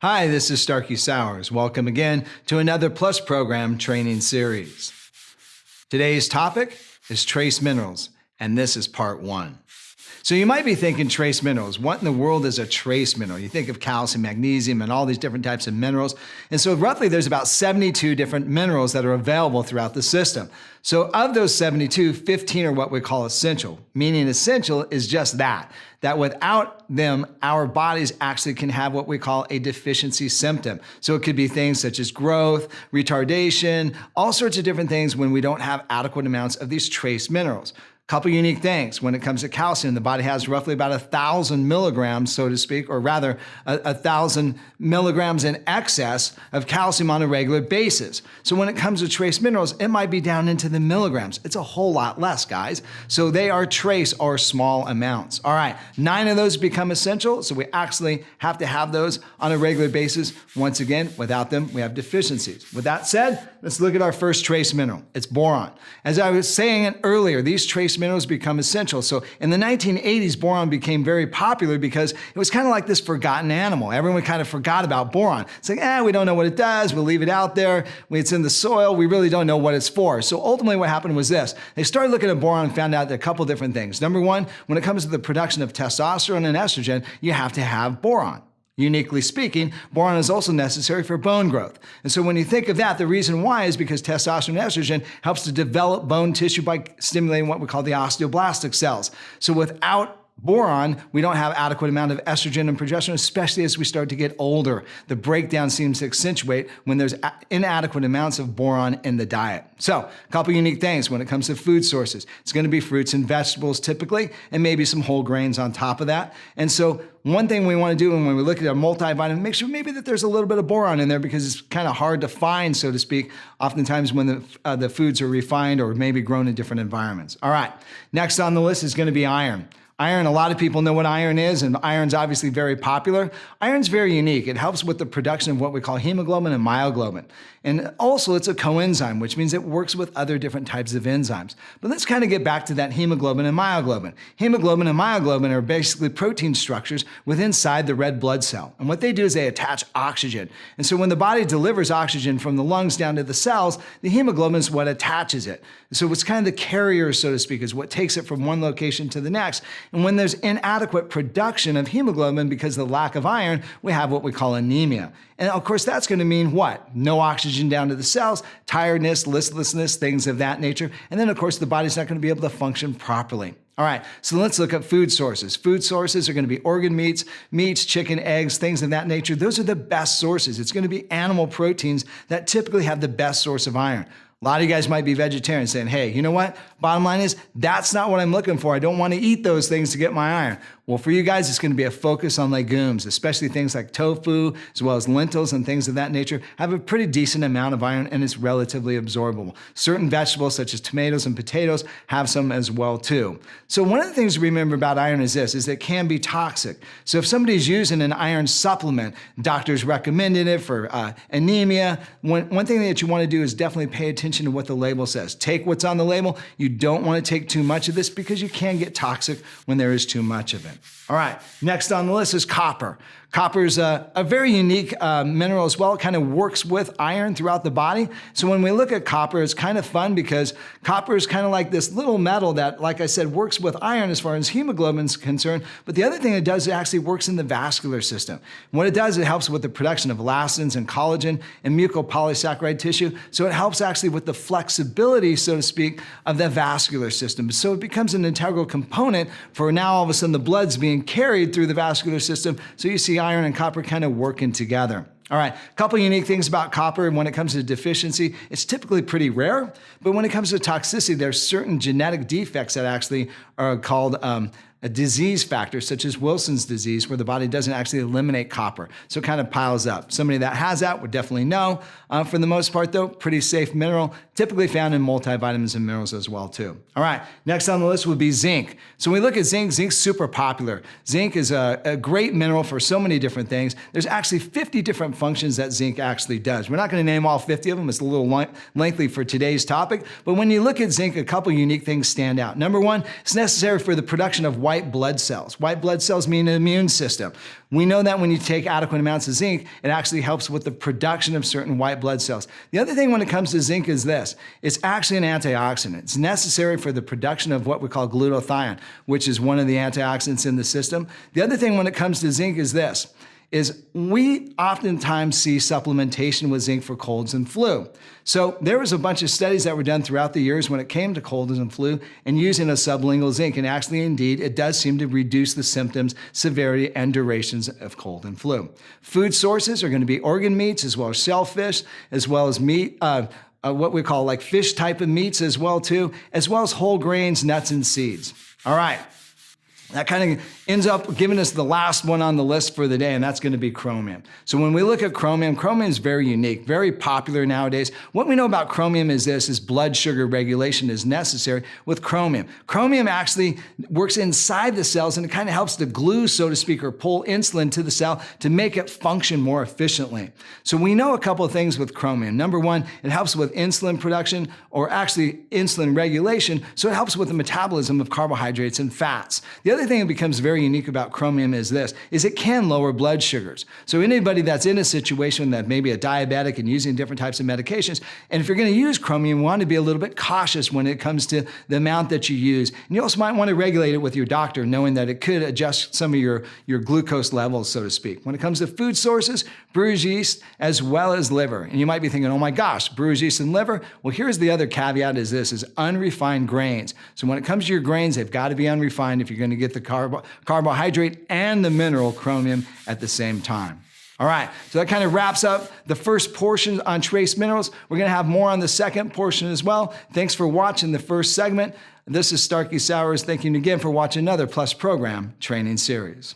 Hi, this is Starkey Sowers. Welcome again to another Plus Program training series. Today's topic is trace minerals, and this is part 1. So you might be thinking trace minerals. What in the world is a trace mineral? You think of calcium, magnesium, and all these different types of minerals. And so roughly there's about 72 different minerals that are available throughout the system. So of those 72, 15 are what we call essential, meaning essential is just that without them, our bodies actually can have what we call a deficiency symptom. So it could be things such as growth, retardation, all sorts of different things when we don't have adequate amounts of these trace minerals. Couple unique things. When it comes to calcium, the body has roughly about 1,000 milligrams, so to speak, or rather 1,000 milligrams in excess of calcium on a regular basis. So when it comes to trace minerals, it might be down into the milligrams. It's a whole lot less, guys. So they are trace or small amounts. All right, 9 of those become essential, so we actually have to have those on a regular basis. Once again, without them, we have deficiencies. With that said, let's look at our first trace mineral. It's boron. As I was saying earlier, these trace minerals become essential. So in the 1980s, boron became very popular because it was kind of like this forgotten animal. Everyone kind of forgot about boron. It's like, we don't know what it does. We'll leave it out there. It's in the soil. We really don't know what it's for. So ultimately what happened was this. They started looking at boron and found out a couple different things. Number one, when it comes to the production of testosterone and estrogen, you have to have boron. Uniquely speaking, boron is also necessary for bone growth. And so when you think of that, the reason why is because testosterone and estrogen helps to develop bone tissue by stimulating what we call the osteoblastic cells. So without boron, we don't have adequate amount of estrogen and progesterone, especially as we start to get older. The breakdown seems to accentuate when there's inadequate amounts of boron in the diet. So a couple unique things when it comes to food sources. It's going to be fruits and vegetables typically, and maybe some whole grains on top of that. And so one thing we want to do when we look at our multivitamin, make sure maybe that there's a little bit of boron in there because it's kind of hard to find, so to speak, oftentimes when the foods are refined or maybe grown in different environments. All right, next on the list is going to be iron. Iron, a lot of people know what iron is, and iron's obviously very popular. Iron's very unique. It helps with the production of what we call hemoglobin and myoglobin. And also it's a coenzyme, which means it works with other different types of enzymes. But let's kind of get back to that hemoglobin and myoglobin. Hemoglobin and myoglobin are basically protein structures within inside the red blood cell. And what they do is they attach oxygen. And so when the body delivers oxygen from the lungs down to the cells, the hemoglobin is what attaches it. So it's kind of the carrier, so to speak, is what takes it from one location to the next. And when there's inadequate production of hemoglobin because of the lack of iron, we have what we call anemia. And of course, that's going to mean what? No oxygen down to the cells, tiredness, listlessness, things of that nature. And then, of course, the body's not going to be able to function properly. All right, so let's look at food sources. Food sources are going to be organ meats, chicken, eggs, things of that nature. Those are the best sources. It's going to be animal proteins that typically have the best source of iron. A lot of you guys might be vegetarians saying, hey, you know what? Bottom line is, that's not what I'm looking for. I don't want to eat those things to get my iron. Well, for you guys, it's going to be a focus on legumes, especially things like tofu, as well as lentils and things of that nature, have a pretty decent amount of iron and it's relatively absorbable. Certain vegetables, such as tomatoes and potatoes, have some as well too. So one of the things to remember about iron is this, is it can be toxic. So if somebody's using an iron supplement, doctors recommended it for anemia, one thing that you want to do is definitely pay attention to what the label says. Take what's on the label. You don't want to take too much of this because you can get toxic when there is too much of it. All right, next on the list is copper. Copper is a very unique mineral as well. It kind of works with iron throughout the body. So when we look at copper, it's kind of fun because copper is kind of like this little metal that, like I said, works with iron as far as hemoglobin is concerned. But the other thing it does, it actually works in the vascular system. And what it does, it helps with the production of elastins and collagen and mucopolysaccharide tissue. So it helps actually with the flexibility, so to speak, of the vascular system. So it becomes an integral component for now all of a sudden the blood's being carried through the vascular system. So you see iron and copper kind of working together. All right, a couple unique things about copper. When it comes to deficiency, it's typically pretty rare, but when it comes to toxicity, there's certain genetic defects that actually are called a disease factor, such as Wilson's disease, where the body doesn't actually eliminate copper. So it kind of piles up. Somebody that has that would definitely know. For the most part, though, pretty safe mineral, typically found in multivitamins and minerals as well, too. All right, next on the list would be zinc. So when we look at zinc, zinc's super popular. Zinc is a great mineral for so many different things. There's actually 50 different functions that zinc actually does. We're not going to name all 50 of them. It's a little lengthy for today's topic. But when you look at zinc, a couple unique things stand out. Number one, it's necessary for the production of white white blood cells. White blood cells mean an immune system. We know that when you take adequate amounts of zinc, it actually helps with the production of certain white blood cells. The other thing when it comes to zinc is this. It's actually an antioxidant. It's necessary for the production of what we call glutathione, which is one of the antioxidants in the system. The other thing when it comes to zinc is this. We oftentimes see supplementation with zinc for colds and flu. So there was a bunch of studies that were done throughout the years when it came to colds and flu and using a sublingual zinc. And actually, indeed, it does seem to reduce the symptoms, severity, and durations of cold and flu. Food sources are going to be organ meats as well as shellfish, as well as meat, what we call like fish type of meats as well too, as well as whole grains, nuts, and seeds. All right. That kind of ends up giving us the last one on the list for the day, and that's going to be chromium. So when we look at chromium, chromium is very unique, very popular nowadays. What we know about chromium is this, is blood sugar regulation is necessary with chromium. Chromium actually works inside the cells, and it kind of helps to glue, so to speak, or pull insulin to the cell to make it function more efficiently. So we know a couple of things with chromium. Number one, it helps with insulin production, or actually insulin regulation, so it helps with the metabolism of carbohydrates and fats. The other thing that becomes very unique about chromium is this, is it can lower blood sugars. So anybody that's in a situation that may be a diabetic and using different types of medications, and if you're going to use chromium, you want to be a little bit cautious when it comes to the amount that you use. And you also might want to regulate it with your doctor, knowing that it could adjust some of your glucose levels, so to speak. When it comes to food sources, brewer's yeast as well as liver. And you might be thinking, oh my gosh, brewer's yeast and liver? Well, here's the other caveat is this, is unrefined grains. So when it comes to your grains, they've got to be unrefined if you're going to get the carbohydrate and the mineral chromium at the same time. All right, so that kind of wraps up the first portion on trace minerals. We're going to have more on the second portion as well. Thanks for watching the first segment. This is Starkey Sowers. Thank you again for watching another Plus Program training series.